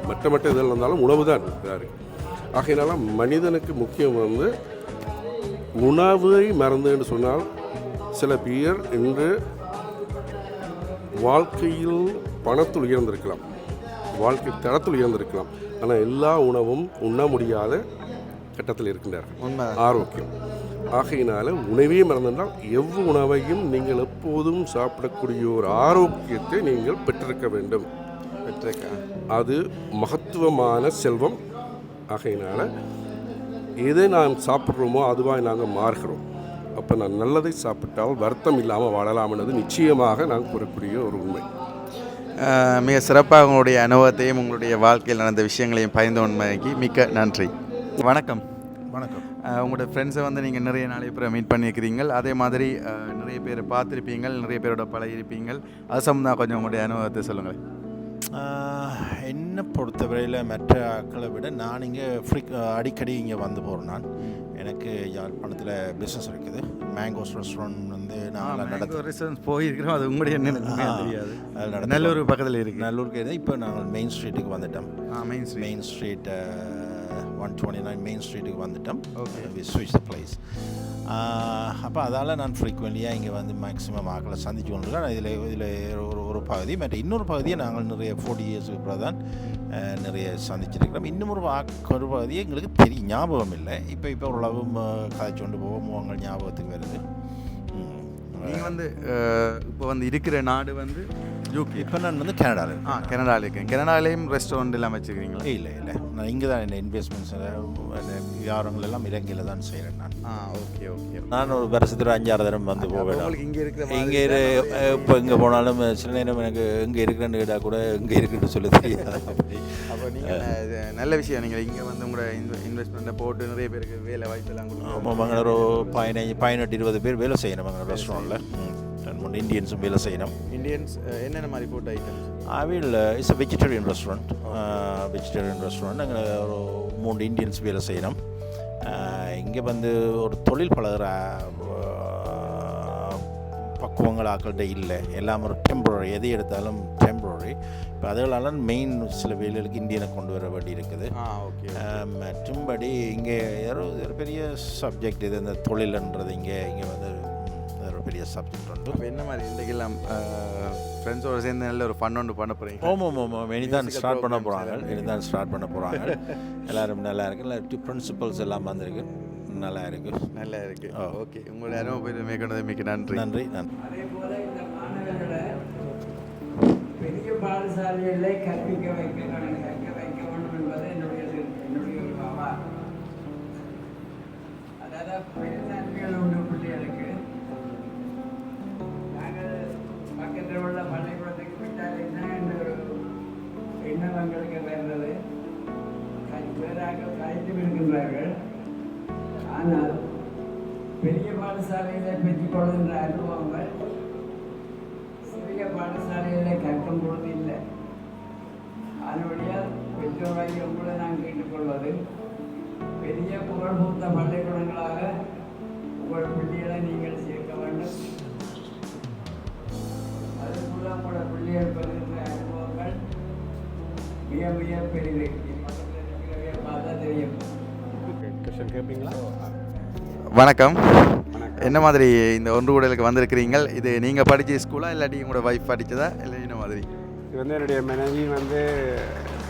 மற்ற இதில் இருந்தாலும் உணவு தான் இருக்குது. ஆகையினால மனிதனுக்கு முக்கியம் வந்து உணவை மறந்துன்னு சொன்னால், சில பேர் இன்று வாழ்க்கையில் பணத்தில் உயர்ந்திருக்கலாம், வாழ்க்கை தரத்தில் உயர்ந்திருக்கலாம், ஆனால் எல்லா உணவும் உண்ண முடியாத கட்டத்தில் இருக்கின்றார்கள். ஆரோக்கியம் ஆகையினால உணவே மறந்தால் உணவையும் நீங்கள் எப்போதும் சாப்பிடக்கூடிய ஒரு ஆரோக்கியத்தை நீங்கள் பெற்றிருக்க வேண்டும். அது மகத்துவமான செல்வம். ஆகையினால எதை நாம் சாப்பிட்றோமோ அதுவாக நாங்கள் மாறுகிறோம். அப்போ நான் நல்லதை சாப்பிட்டால் வருத்தம் இல்லாமல் வாழலாம்னது நிச்சயமாக நான் கூறக்கூடிய ஒரு உண்மை. மிக சிறப்பாக உங்களுடைய அனுபவத்தையும் உங்களுடைய வாழ்க்கையில் நடந்த விஷயங்களையும் பகிர்ந்து உண்மைக்கு மிக்க நன்றி. வணக்கம். வணக்கம். உங்களோட ஃப்ரெண்ட்ஸை வந்து நீங்கள் நிறைய நாளை அப்புறம் மீட் பண்ணியிருக்கிறீங்க, அதே மாதிரி நிறைய பேரை பார்த்துருப்பீங்க, நிறைய பேரோட பழகிருப்பீங்க. அது சம்பந்தமாக கொஞ்சம் உங்களுடைய அனுபவத்தை சொல்லுங்கள். என்னை பொறுத்தவரையில் மற்ற ஆட்களை விட நான் இங்கே அடிக்கடி இங்கே வந்து போகிறேன். நான் எனக்கு யாழ்ப்பாணத்தில் பிஸ்னஸ் இருக்குது. மேங்கோஸ் ரெஸ்டாரண்ட் வந்து நான் ரெஸ்டாரண்ட் போயிருக்கிறோம். அது உங்களுடைய தெரியாது. நல்லூர் பக்கத்தில் இருக்குது. நல்லூருக்கு இப்போ நாங்கள் மெயின் ஸ்ட்ரீட்டுக்கு வந்துட்டோம். மெயின் ஸ்ட்ரீட் 129 மெயின் ஸ்ட்ரீட்டுக்கு வந்துட்டோம். வி ஸ்விட்ச் த பிளேஸ். அப்போ அதால் நான் ஃப்ரீக்வெண்ட்லியாக இங்கே வந்து மேக்ஸிமம் ஆக்களை சந்திச்சு கொண்டிருக்கேன். இதில் ஒரு பகுதி மற்ற இன்னொரு பகுதியை நாங்கள் நிறைய 40 இயர்ஸுக்கு அப்புறம் தான் நிறைய சந்திச்சிருக்கிறோம். இன்னும் ஒரு பகுதியை எங்களுக்கு பெரிய ஞாபகம் இல்லை. இப்போ ஓரளவும் கதைச்சு கொண்டு போவோம், உங்கள் ஞாபகத்துக்கு வருது. நீங்கள் வந்து இப்போ வந்து இருக்கிற நாடு வந்து யூகே. இப்போ நான் வந்து கனடாவில் இருக்கேன். கனடாலேயும் ரெஸ்டாரண்ட் எல்லாம் வச்சுக்கிறீங்களா? இல்லை நான் இங்கே தான் என்ன இன்வெஸ்ட்மெண்ட்ஸ் வியாபாரங்கள் எல்லாம் இலங்கையில் தான் செய்கிறேன் நான். ஓகே. நான் ஒரு வருஷத்தில் 5-6 தரம் வந்து போவேன். இங்கே இப்போ இங்கே போனாலும் சில நேரம் எனக்கு எங்கே இருக்குன்னு கேட்டால் கூட எங்கே இருக்குன்னு சொல்ல தெரியாது. அப்போ நீங்கள் நல்ல விஷயம், நீங்கள் இங்கே வந்து உங்களோட இன்வெஸ்ட்மெண்ட்டை போட்டு நிறைய பேருக்கு வேலை வாய்ப்பு எல்லாம் கொடுக்கணும். ஆமாம், ஒரு 18-20 பேர் வேலை செய்யணும் அங்கே ரெஸ்டாரண்ட்டில். 2-3 இந்தியன்ஸும் வேலை செய்யணும். இந்தியன்ஸ் என்னென்ன மாதிரி food items? It's a vegetarian restaurant. அங்கே ஒரு 3 இந்தியன்ஸ் வேலை செய்யணும். இங்கே வந்து ஒரு தொழில் பழகிற பக்குவங்கள் ஆக்கள்கிட்ட இல்லை. எல்லாம் ஒரு டெம்பரரி, எதை எடுத்தாலும் டெம்பரரி. இப்போ அதனால மெயின் சில வேலைகளுக்கு இந்தியனை கொண்டு வர வேண்டி இருக்குது. மற்றும்படி இங்கே ஒரு பெரிய சப்ஜெக்ட் இது, இந்த தொழில்ன்றது இங்கே வந்து ஒரு பெரிய சப்ஜெக்ட் உண்டு. இப்போ என்ன மாதிரி இன்றைக்கெல்லாம் ஃப்ரெண்ட்ஸோடு சேர்ந்து நல்ல ஒரு ஃபன் ஒன்று பண்ண போகிறீங்க? ஆமாம், இனிதான் ஸ்டார்ட் பண்ண போகிறாங்க. எல்லோரும் நல்லா இருக்குது. இல்லை பிரின்சிபல்ஸ் எல்லாம் வந்திருக்கு. நல்லா இருக்கு. ஓகே, உங்களுடைய அனுபவம் மேற்கொண்டது மிக்க நன்றி. அதே போல இந்த மாணவர்களை பெரிய பாடசாலைகளை கற்பிக்க வைக்க வேண்டும் என்பது என்னுடைய ஒரு பாவா. அதாவது பெருநன்மைகள் உண்டு பிள்ளைகளுக்கு. நாங்கள் பக்கத்தில் உள்ள பள்ளிக்கூடத்துக்கு விட்டால் என்ன என்ற ஒரு எண்ணம் எங்களுக்கு வருகிறது. வேறாக கலைத்து இருக்கின்றார்கள். ஆனால் பெரிய பாடசாலைகளை பெற்றுக்கொள்கின்ற அனுபவங்கள் சிறிய பாடசாலைகளை கற்கும் பொழுது இல்லை. அதனுடையால் பெற்றோராகி உங்களை நான் கேட்டுக்கொள்வது, பெரிய புகழ்பூத்த பள்ளிக்கூடங்களாக உங்கள் பிள்ளைகளை நீங்கள் சேர்க்க வேண்டும். அதுபோல உங்களோட பிள்ளைகள் பெறுகின்ற அனுபவங்கள் மிக மிக பெரிது. பார்த்தா தெரியும். கொஸ்டின் கேட்பீங்களா? வணக்கம். என்ன மாதிரி இந்த ஒன்று கூடலுக்கு வந்திருக்கிறீங்க? இது நீங்கள் படித்த ஸ்கூலா இல்லாட்டி உங்களோட ஒய்ஃப் படித்ததா இல்லை என்ன மாதிரி? இது வந்து என்னுடைய மனைவி வந்து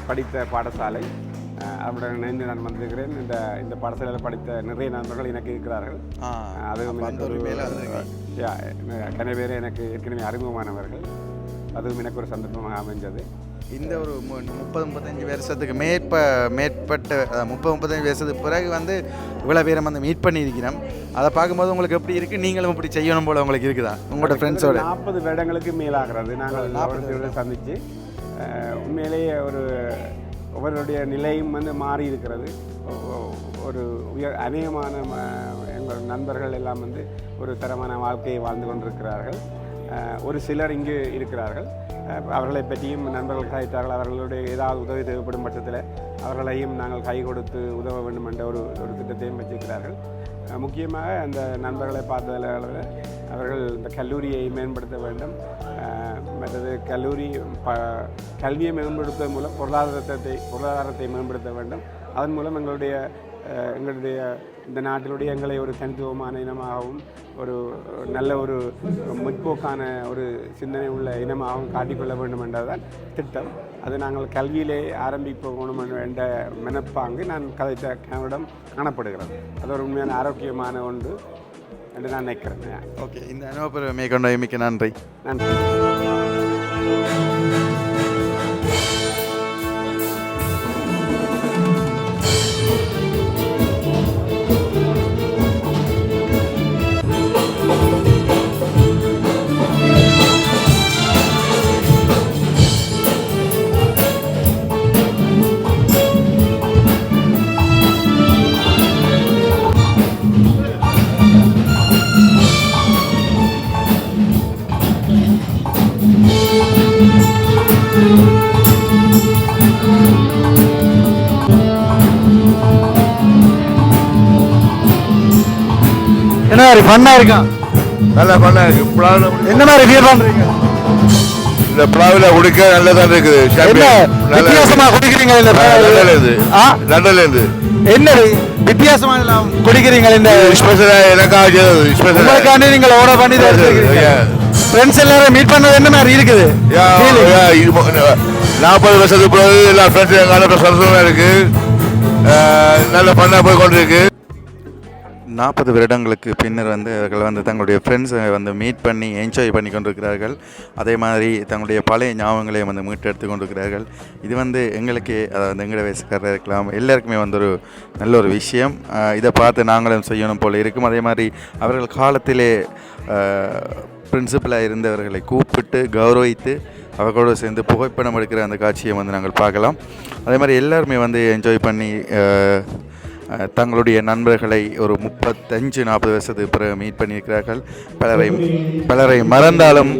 படித்த பாடசாலை, அவருடன் இணைந்து நான் வந்திருக்கிறேன். இந்த பாடசாலையில் படித்த நிறைய நண்பர்கள் எனக்கு இருக்கிறார்கள். அதுவும் கன பேர் எனக்கு ஏற்கனவே அறிமுகமானவர்கள். அதுவும் எனக்கு ஒரு சந்தர்ப்பமாக அமைஞ்சது. இந்த ஒரு 30-35 வருஷத்துக்கு மேற்பட்ட 30-35 வருஷத்துக்கு பிறகு வந்து இவ்வளோ பேரை வந்து மீட் பண்ணியிருக்கிறோம். அதை பார்க்கும்போது உங்களுக்கு எப்படி இருக்குது? நீங்களும் இப்படி செய்யணும் போல் உங்களுக்கு இருக்குதா உங்களோட ஃப்ரெண்ட்ஸோட? 40 வருடங்களுக்கு மேலாகிறது நாங்கள் 40 சந்தித்து. உண்மையிலேயே ஒவ்வொருடைய நிலையும் வந்து மாறி இருக்கிறது. ஒரு அநேகமான எங்கள் நண்பர்கள் எல்லாம் வந்து ஒரு தரமான வாழ்க்கையை வாழ்ந்து கொண்டிருக்கிறார்கள். ஒரு சிலர் இங்கு இருக்கிறார்கள். அவர்களை பற்றியும் நண்பர்கள் கதைத்தார்கள். அவர்களுடைய ஏதாவது உதவி தேவைப்படும் பட்சத்தில் அவர்களையும் நாங்கள் கை கொடுத்து உதவ வேண்டும் என்ற ஒரு திட்டத்தையும் வச்சிருக்கிறார்கள். முக்கியமாக அந்த நண்பர்களை பார்த்ததில் அவர்கள் இந்த கல்லூரியை மேம்படுத்த வேண்டும். மற்றது கல்வியை மேம்படுத்துவதன் மூலம் பொருளாதாரத்தை மேம்படுத்த வேண்டும். அதன் மூலம் எங்களுடைய இந்த நாட்டினுடைய எங்களை ஒரு தனித்துவமான இனமாகவும் ஒரு நல்ல ஒரு முற்போக்கான ஒரு சிந்தனை உள்ள இனமாகவும் காட்டிக்கொள்ள வேண்டும் என்றதுதான் திட்டம். அது நாங்கள் கல்வியிலே ஆரம்பிப்போம் என்ற மனப்பாங்கு நான் கதைத்த கனவிடம் காணப்படுகிறது. அது ஒரு உண்மையான ஆரோக்கியமான ஒன்று என்று நான் நினைக்கிறேன். ஓகே, இந்த அனுபவ மேற்கொண்ட மிக்க நன்றி. நன்றி. என்ன மாதிரி ஃபன்னாக இருக்கான்? நல்லா ஃபன்னாக இருக்குது. என்ன மாதிரி ஃபீல் பண்ணுறீங்க? இந்த பிளாவில் குடிக்க நல்லதான் இருக்குது. என்ன வித்தியாசமாக குடிக்கிறீங்க? இந்த லண்டன்லேருந்து என்ன வித்தியாசமாக குடிக்கிறீங்க? இந்த ஸ்பெஷலாக எனக்காக ஸ்பெஷலாக நீங்கள் ஓட பண்ணி ஃப்ரெண்ட்ஸ் எல்லாரும் மீட் பண்ணது என்ன மாதிரி இருக்குது? 40 வருஷத்துக்கு பிறகு எல்லா ஃப்ரெண்ட்ஸ் எங்கால சந்தோஷமாக இருக்குது. நல்ல ஃபன்னாக போய் கொண்டிருக்கு. 40 வருடங்களுக்கு பின்னர் வந்து அவர்கள் வந்து தங்களுடைய ஃப்ரெண்ட்ஸை வந்து மீட் பண்ணி என்ஜாய் பண்ணி கொண்டிருக்கிறார்கள். அதே மாதிரி தங்களுடைய பழைய ஞாபகங்களையும் வந்து மீட்டெடுத்து கொண்டிருக்கிறார்கள். இது வந்து எங்களுக்கு, அதாவது எங்களோட வயசுக்காரர் இருக்கலாம், எல்லாருக்குமே வந்து ஒரு நல்ல ஒரு விஷயம். இதை பார்த்து நாங்களும் செய்யணும் போல் இருக்கும். அதே மாதிரி அவர்கள் காலத்திலே பிரின்சிபலாக இருந்தவர்களை கூப்பிட்டு கௌரவித்து அவர்களோடு சேர்ந்து புகைப்படம் எடுக்கிற அந்த காட்சியை வந்து நாங்கள் பார்க்கலாம். அதே மாதிரி எல்லாருமே வந்து என்ஜாய் பண்ணி தங்களுடைய நண்பர்களை ஒரு 35-40 வருஷத்துக்கு பிறகு மீட் பண்ணியிருக்கிறார்கள். பலரை மறந்தாலும்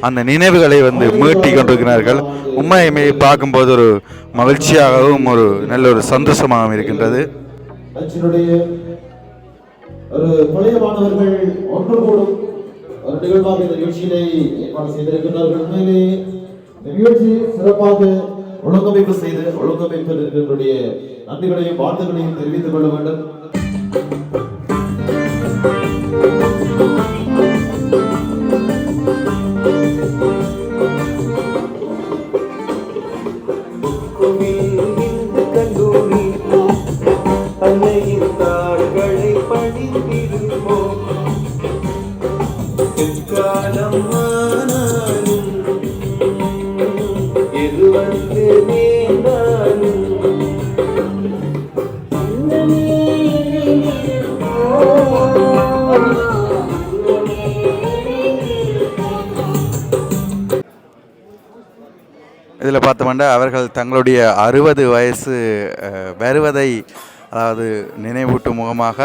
அந்த நினைவுகளை வந்து மீட்டி கொண்டிருக்கிறார்கள். உண்மையுமே பார்க்கும்போது ஒரு மகிழ்ச்சியாகவும் ஒரு நல்ல ஒரு சந்தோஷமாகவும் இருக்கின்றது. ஒரு பழைய மாணவர்கள் ஒன்று கூடும் ஒரு நிகழ்வாக இந்த நிகழ்ச்சியிலே ஏற்பாடு செய்திருக்கிறார்கள். உண்மையிலே இந்த நிகழ்ச்சி சிறப்பாக ஒழுங்கமைப்பு செய்து ஒழுங்கமைப்பில் இருக்கிறவருடைய நன்றிகளையும் வாழ்த்துக்களையும் தெரிவித்துக் கொள்ள வேண்டும். இதில் பார்த்தோம்னா அவர்கள் தங்களுடைய 60 வயசு வருவதை, அதாவது நினைவூட்டும் முகமாக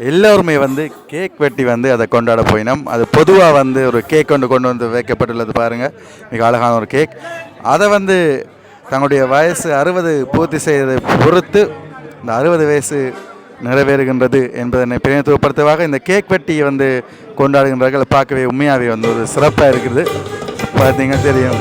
எல்லோருமே வந்து கேக் வெட்டி வந்து அதை கொண்டாட போயினோம். அது பொதுவாக வந்து ஒரு கேக் கொண்டு வந்து வைக்கப்பட்டுள்ளது பாருங்கள், மிக அழகான ஒரு கேக். அதை வந்து தங்களுடைய வயசு 60 பூர்த்தி செய்வதை பொறுத்து இந்த 60 வயசு நிறைவேறுகின்றது என்பதனை பிரதிநிதித்துவப்படுத்துவதாக இந்த கேக் வெட்டியை வந்து கொண்டாடுகின்றார்கள். பார்க்கவே உண்மையாகவே வந்து ஒரு சிறப்பாக இருக்குது. பார்த்தீங்க தெரியும்.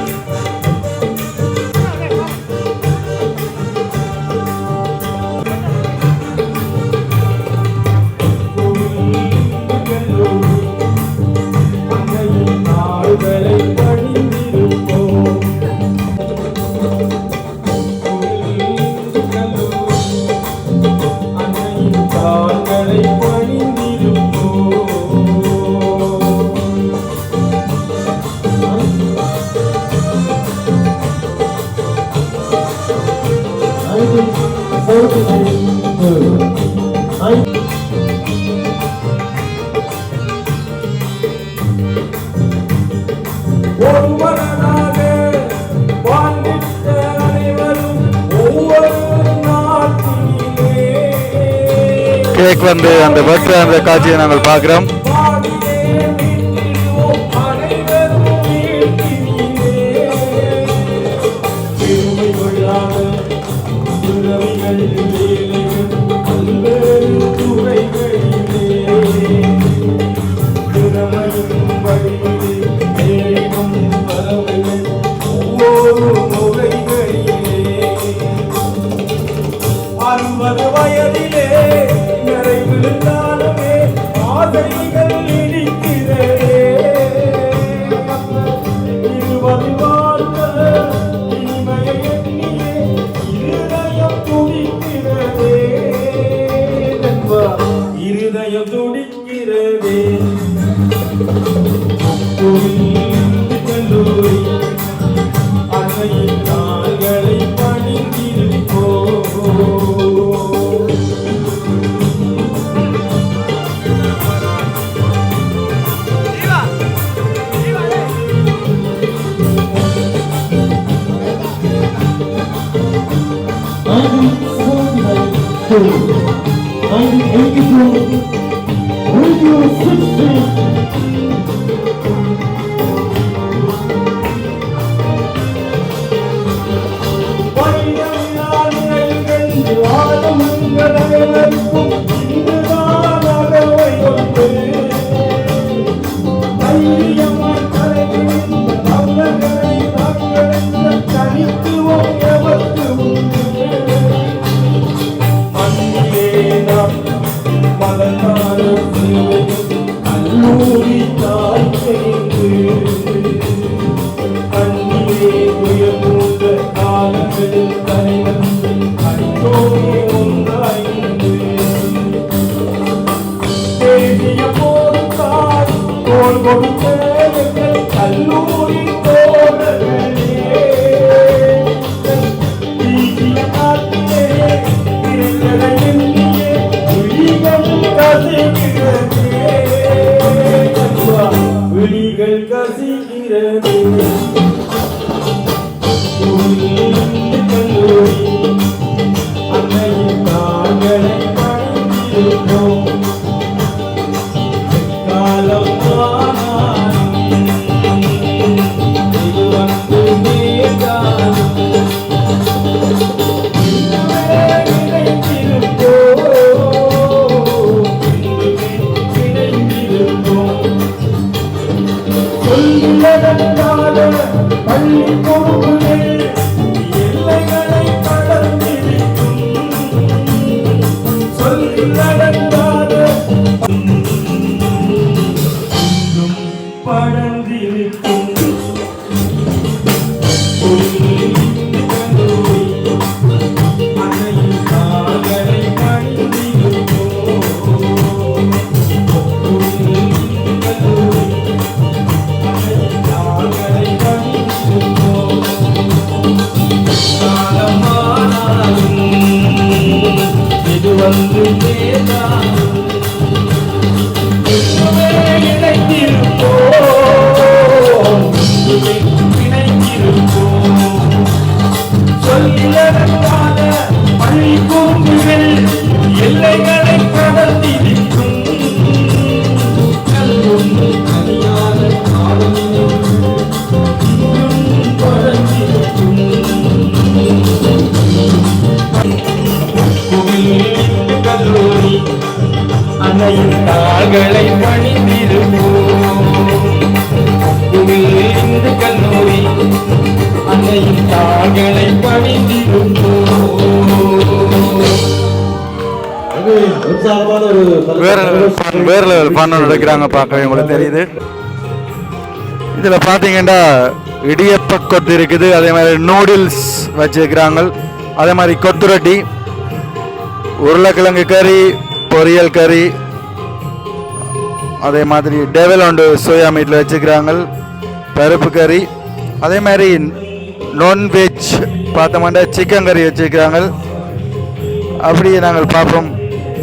கேக் வந்து அந்த பர்த்டே அந்த காட்சியை நாங்கள் பார்க்கிறோம். தாள்களை பணிந்திருப்போம். இந்த கல்லூரி உற்சாகமான ஒரு வேற லெவல் பண்ண நடக்கிறாங்க பார்க்கவே உங்களுக்கு தெரியுது. இதில் பார்த்தீங்கன்னா இடியப்ப கொத்து இருக்குது, அதே மாதிரி நூடுல்ஸ் வச்சுருக்கிறாங்க, அதே மாதிரி கொத்து ரொட்டி, உருளைக்கிழங்கு கறி, பொரியல் கறி, அதே மாதிரி டெவல் ஒன்று சோயா மீட்டில் வச்சுக்கிறாங்க, பருப்பு கறி, அதே மாதிரி நான்வெஜ் பார்த்தோம்னா சிக்கன் கறி வச்சுருக்கிறாங்க. அப்படியே நாங்கள் பார்ப்போம்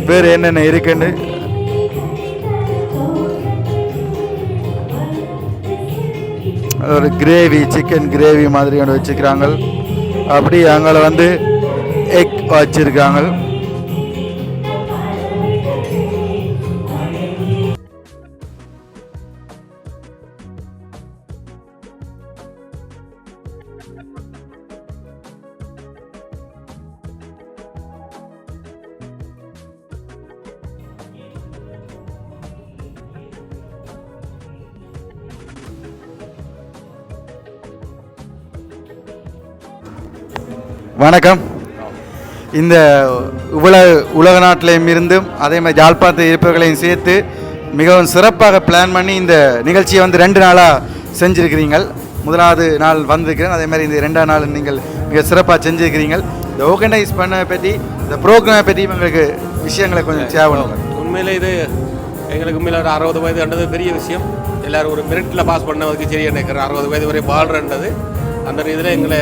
வேறு என்னென்ன இருக்குன்னு. ஒரு கிரேவி, சிக்கன் கிரேவி மாதிரி ஒன்று வச்சுக்கிறாங்க. அப்படி அங்கே வந்து எக் வச்சிருக்காங்க. வணக்கம். இந்த உலக நாட்டிலையும் இருந்தும் அதே மாதிரி ஜாழ்ப்பாணத்தில் இருப்பவர்களையும் சேர்த்து மிகவும் சிறப்பாக பிளான் பண்ணி இந்த நிகழ்ச்சியை வந்து 2 நாளாக செஞ்சுருக்கிறீங்க. முதலாவது நாள் வந்திருக்கிறேன், அதே மாதிரி இந்த 2ஆம் நாள் நீங்கள் மிக சிறப்பாக செஞ்சுருக்கிறீங்க. இந்த ஆர்கனைஸ் பண்ண பற்றி, இந்த ப்ரோக்ராமை பற்றி எங்களுக்கு விஷயங்களை கொஞ்சம் சேவணும். உண்மையிலே இது எங்களுக்கு உண்மையில் ஒரு 60 வயது என்றது பெரிய விஷயம். எல்லோரும் ஒரு மெரிட்டில் பாஸ் பண்ணவருக்கு சரி நினைக்கிறேன். 60 வயது வரை வாழ்றன்றது அந்த இதில் எங்களை,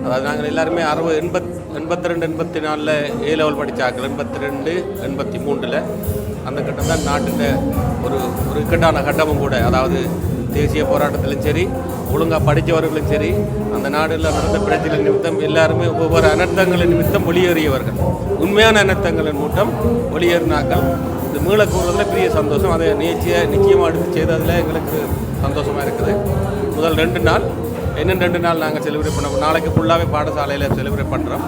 அதாவது நாங்கள் எல்லாருமே 82 84 A லெவல் படித்தாக்கள், 82 83 அந்த கட்டம் தான் நாட்டில் ஒரு இக்கட்டான கட்டமும் கூட. அதாவது தேசிய போராட்டத்திலும் சரி, ஒழுங்காக படித்தவர்களும் சரி, அந்த நாடில் நடந்த பிரச்சனை நிமித்தம் எல்லாருமே ஒவ்வொரு அனர்த்தங்களின் நிமித்தம் வெளியேறியவர்கள். உண்மையான அனர்த்தங்களின் மூட்டம் வெளியேறினாக்கள். இது மீள கூறுவதில் பெரிய சந்தோஷம். அதை நிச்சயமாக எடுத்து செய்ததில் எங்களுக்கு சந்தோஷமாக இருக்குது. முதல் 2 நாள் இன்னும் 2 நாள் நாங்கள் செலிப்ரேட் பண்ணோம். நாளைக்கு ஃபுல்லாகவே பாடசாலையில் செலிப்ரேட் பண்ணுறோம்.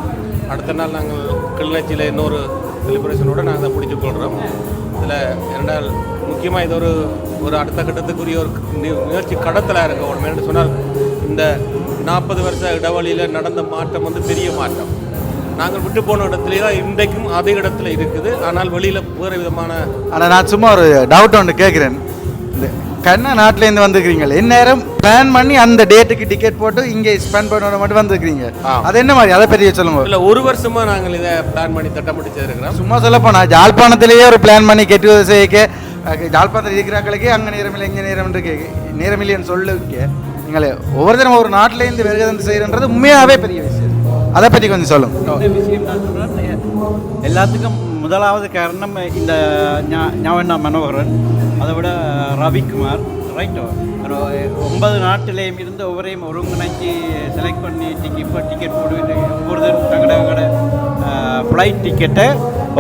அடுத்த நாள் நாங்கள் கிளிநொச்சியில் இன்னொரு செலிப்ரேஷனோடு நாங்கள் பிடிச்சிக்கொள்கிறோம். இதில் 2 நாள் முக்கியமாக இது ஒரு அடுத்த கட்டத்துக்குரிய ஒரு நிகழ்ச்சி கடத்தலாக இருக்க ஒரு மேலே சொன்னால், இந்த 40 வருஷ இடைவெளியில் நடந்த மாற்றம் வந்து பெரிய மாற்றம். நாங்கள் விட்டு போன இடத்துலேயே தான் இன்றைக்கும் அதே இடத்துல இருக்குது. ஆனால் வெளியில் வேறு விதமான. ஆனால் நான் சும்மா ஒரு டவுட் ஒன்று கேட்குறேன். இந்த கண்ணா நாட்டிலேருந்து வந்துருக்கிறீங்க, இந்நேரம் பிளான் பண்ணி அந்த டேட்டுக்கு டிக்கெட் போட்டு இங்கே ஸ்பெண்ட் பண்ண மட்டும் வந்துருக்கிறீங்க. அது என்ன மாதிரி, அதை பற்றி சொல்லுங்க. இல்லை, 1 வருஷமாக நாங்கள் இதை பிளான் பண்ணி திட்டமிட்டு செய்திருக்கிறோம். சும்மா சொல்ல போனால் ஜாழ்ப்பாணத்திலேயே ஒரு பிளான் பண்ணி கெட்டு செய்ய ஜாழ்ப்பாணத்தில் இருக்கிறாங்களுக்கே அங்கே நேரமில்லை இங்கே நேரம் இருக்கு, நேரமில்லைன்னு சொல்லுங்க. நீங்கள் ஒவ்வொரு தினம் ஒரு நாட்டிலேருந்து வருகை செய்கிறன்றது உண்மையாகவே பெரிய விஷயம். அதை பற்றி கொஞ்சம் சொல்லுங்க. இந்த விஷயம் நான் சொல்கிறேன், எல்லாத்துக்கும் முதலாவது காரணம் இந்த ஞாபகா மனோகரன், அதை விட ரவிக்குமார், ரைட்டோ 9 நாட்டிலேயும் இருந்து ஒவ்வொரையும் ஒருங்கிணைச்சி செலக்ட் பண்ணி டிக்கெட் போடுவது, ஒவ்வொருத்தரும் தங்கட ஃப்ளைட் டிக்கெட்டை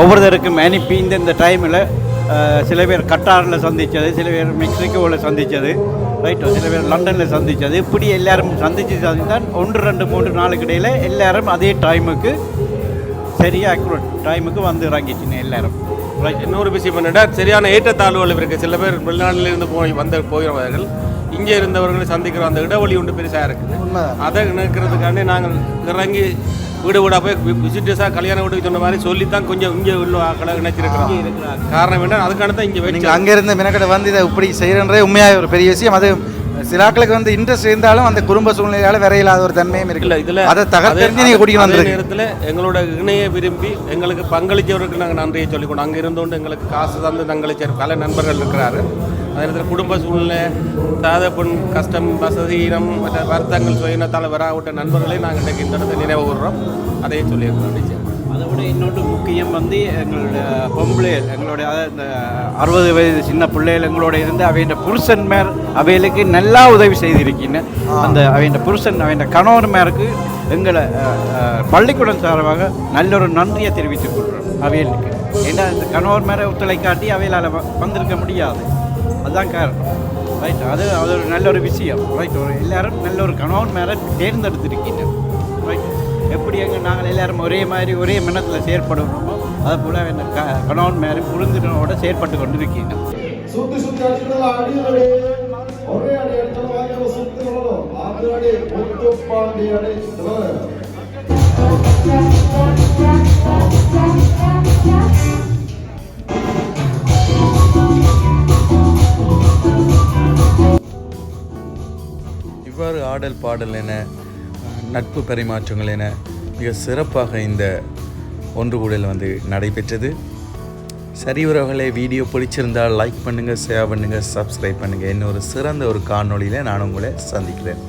ஒவ்வொருத்தருக்கும் அனுப்பி இந்த டைமில் சில பேர் கட்டாரில் சந்தித்தது, சில பேர் மெக்சிகோவில் சந்தித்தது, ரைட்டோ சில பேர் லண்டனில் சந்தித்தது, இப்படி எல்லாரும் சந்தித்தான் 1 2 3 நாளுக்கு இடையில் எல்லாரும் அதே டைமுக்கு சரியாக அக்யூரேட் டைமுக்கு வந்து இறங்கிச்சுங்க எல்லாரும். இன்னொரு விஷயம் என்னென்னா, சரியான ஏற்றத்தாழ்வுகள் இருக்குது. சில பேர் வெளிநாட்டிலிருந்து போகிறவர்கள் இங்கே இருந்தவர்களை சந்திக்கிற அந்த இடைவெளி ஒன்று பெருசாக இருக்குது. அதை நினைக்கிறதுக்காண்டி நாங்கள் இறங்கி வீடு வீடாக போய் விசிட்டர்ஸாக கல்யாண வீட்டுக்கு சொன்ன மாதிரி சொல்லித்தான் கொஞ்சம் இங்கே உள்ள ஆக்களை இணைச்சிருக்கிறோம். காரணம் என்ன, அதுக்கான தான் இங்கே நீங்கள் அங்கே இருந்த மினக்கடை வந்து இதை இப்படி செய்கிறன்றே உண்மையாக ஒரு பெரிய விஷயம். அது சில ஆக்களுக்கு வந்து இன்ட்ரெஸ்ட் இருந்தாலும் அந்த குடும்ப சூழ்நிலையால் வேற இல்லாத ஒரு தன்மையும் இருக்குல்ல. இதில் அதை தகர்த்தெறிஞ்சு நீங்கள் குடிக்க வந்த நேரத்தில் எங்களோட இணையை விரும்பி எங்களுக்கு பங்களித்தவர்களுக்கு நாங்கள் நன்றியை சொல்லிக்கணும். அங்கே இருந்தோண்டு எங்களுக்கு காசு தந்து தங்களிச்ச பல நண்பர்கள் இருக்கிறாரு. அதே நேரத்தில் குடும்ப சூழ்நிலை, தாதப்பெண் கஷ்டம், வசதியினம், மற்ற வருத்தங்கள் சுயினத்தால் வராவிட்ட நண்பர்களை நாங்கள் இன்றைக்கு இந்த இடத்துல நினைவு கூறுறோம். அதையும் சொல்லியிருக்கோம். நிச்சயம் அதை விட இன்னொன்று முக்கியம் வந்து எங்களுடைய பொம்பளைகள், எங்களுடைய இந்த 60 வயது சின்ன பிள்ளைகள் எங்களோட இருந்து அவையின் புருஷன் மேர் அவைகளுக்கு நல்லா உதவி செய்திருக்கீங்க. அந்த அவையின் புருஷன் அவையின் கணவன் மேருக்கு எங்களை பள்ளிக்கூடம் சார்பாக நல்ல ஒரு நன்றியை தெரிவித்துக் கொள்கிறோம் அவைகளுக்கு. ஏன்னா இந்த கணவன் மேலே ஒத்துழைக்காட்டி அவைகளால் வந்திருக்க முடியாது. அதுதான் காரணம். ரைட், அது ஒரு நல்ல ஒரு விஷயம். ரைட், எல்லாரும் நல்ல ஒரு கணவன் மேலே தேர்ந்தெடுத்திருக்கீங்க. ரைட், எப்படி நாங்கள் எல்லாரும் ஒரே மாதிரி ஒரே மனத்தில் செயற்படுவோமோ அதை போல் கணவன் மேலே புரிந்துணோட செயற்பட்டு கொண்டு இருக்கீங்க. சுத்தி சுத்தி அடிக்கிறதா ஒரே அடி அடித்தாலும் வாய்க்கால சுத்தி வரணும். ஆறு அடி ஒத்து பாண்டி அடி இவ்வாறு ஆடல் பாடல் என நட்பு பரிமாற்றங்கள் என மிக சிறப்பாக இந்த ஒன்று கூடல் வந்து நடைபெற்றது. சரி உறவுகளே, வீடியோ பிடிச்சிருந்தால் லைக் பண்ணுங்கள், ஷேர் பண்ணுங்கள், சப்ஸ்கிரைப் பண்ணுங்கள். இன்னொரு சிறந்த ஒரு காணொளியில் நான் உங்களை சந்திக்கிறேன்.